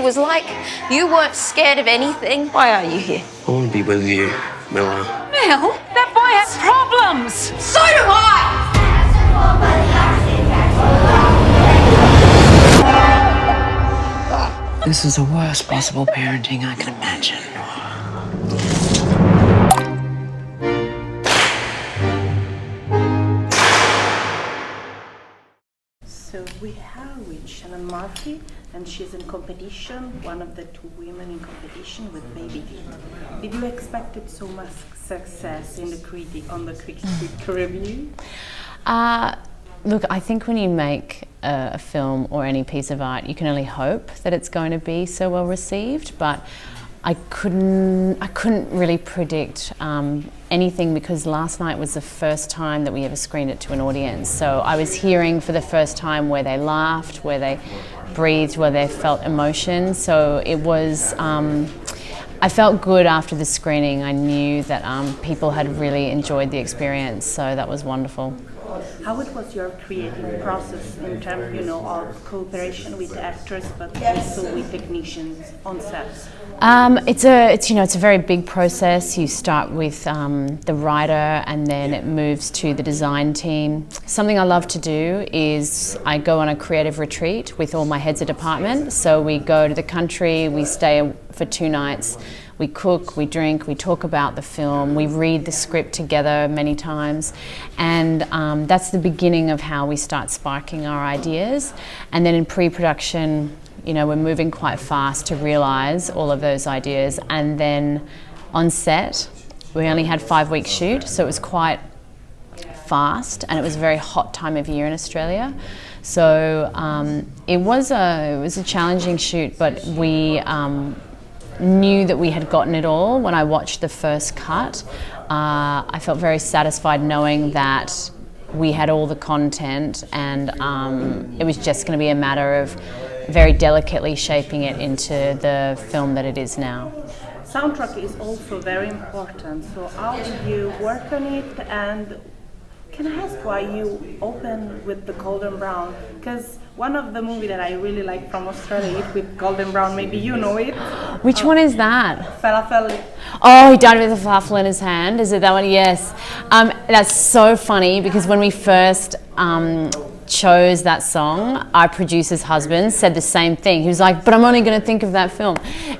It was like you weren't scared of anything. Why are you here? I want to be with you, Miller. Mel, that boy has problems. So do I. This is the worst possible parenting I can imagine. So we have with Shannon Murphy, and she's in competition, one of the two women in competition with Baby Teeth. Did you expect it so much success in the critic review? Look, I think when you make a film or any piece of art, you can only hope that it's going to be so well received. But I couldn't really predict anything, because last night was the first time that we ever screened it to an audience. So I was hearing for the first time where they laughed, where they breathed, where they felt emotion. So it was. I felt good after the screening. I knew that people had really enjoyed the experience, so that was wonderful. How it was your creative process in terms, of cooperation with actors, but also with technicians on set? It's a very big process. You start with the writer, and then it moves to the design team. Something I love to do is I go on a creative retreat with all my heads of department. So we go to the country, we stay for 2 nights. We cook, we drink, we talk about the film, we read the script together many times, and that's the beginning of how we start sparking our ideas. And then in pre-production, we're moving quite fast to realise all of those ideas. And then on set, we only had 5-week shoot, so it was quite fast, and it was a very hot time of year in Australia. So it was a challenging shoot, but we knew that we had gotten it all. When I watched the first cut, I felt very satisfied knowing that we had all the content, and it was just going to be a matter of very delicately shaping it into the film that it is now. Soundtrack is also very important. So how did you work on it, and can I ask why you open with the Golden Brown? Because one of the movies that I really like from Australia is with Golden Brown. Maybe you know it. Which one is that? Falafel. Oh, he died with a falafel in his hand. Is it that one? Yes. That's so funny, because when we first chose that song, our producer's husband said the same thing. He was like, but I'm only going to think of that film.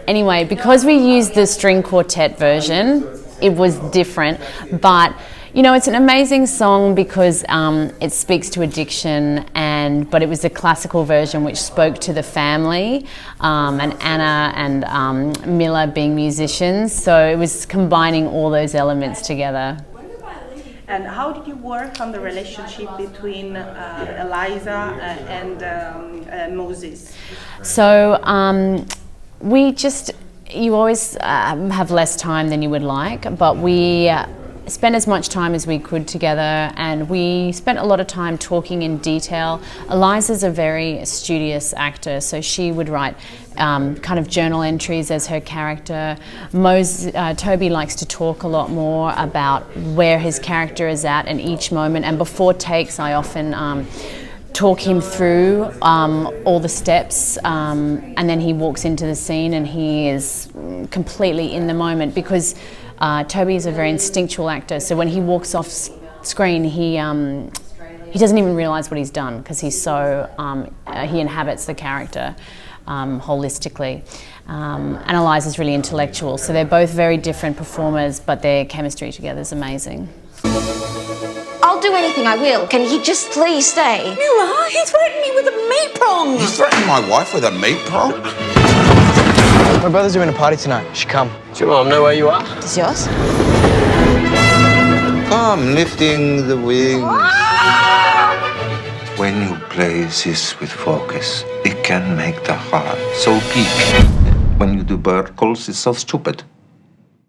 Anyway, because we used the string quartet version, it was different. But it's an amazing song because it speaks to addiction, but it was a classical version which spoke to the family, and Anna and Miller being musicians. So it was combining all those elements together. And how did you work on the relationship between Eliza and Moses? So you always have less time than you would like, but we spent as much time as we could together, and we spent a lot of time talking in detail. Eliza's a very studious actor, so she would write kind of journal entries as her character. Toby likes to talk a lot more about where his character is at in each moment, and before takes I often talk him through all the steps, and then he walks into the scene and he is completely in the moment, because Toby is a very instinctual actor, so when he walks off screen, he doesn't even realise what he's done, because he's so he inhabits the character holistically. And Eliza's really intellectual, so they're both very different performers, but their chemistry together is amazing. I'll do anything, I will. Can he just please stay? Miller, he threatened me with a meat prong. You threatened my wife with a meat prong? My brother's doing a party tonight. You should come. Does your mum know where you are? Does yours? Come, lifting the wings. When you play this with focus, it can make the heart so big. When you do bird calls, it's so stupid.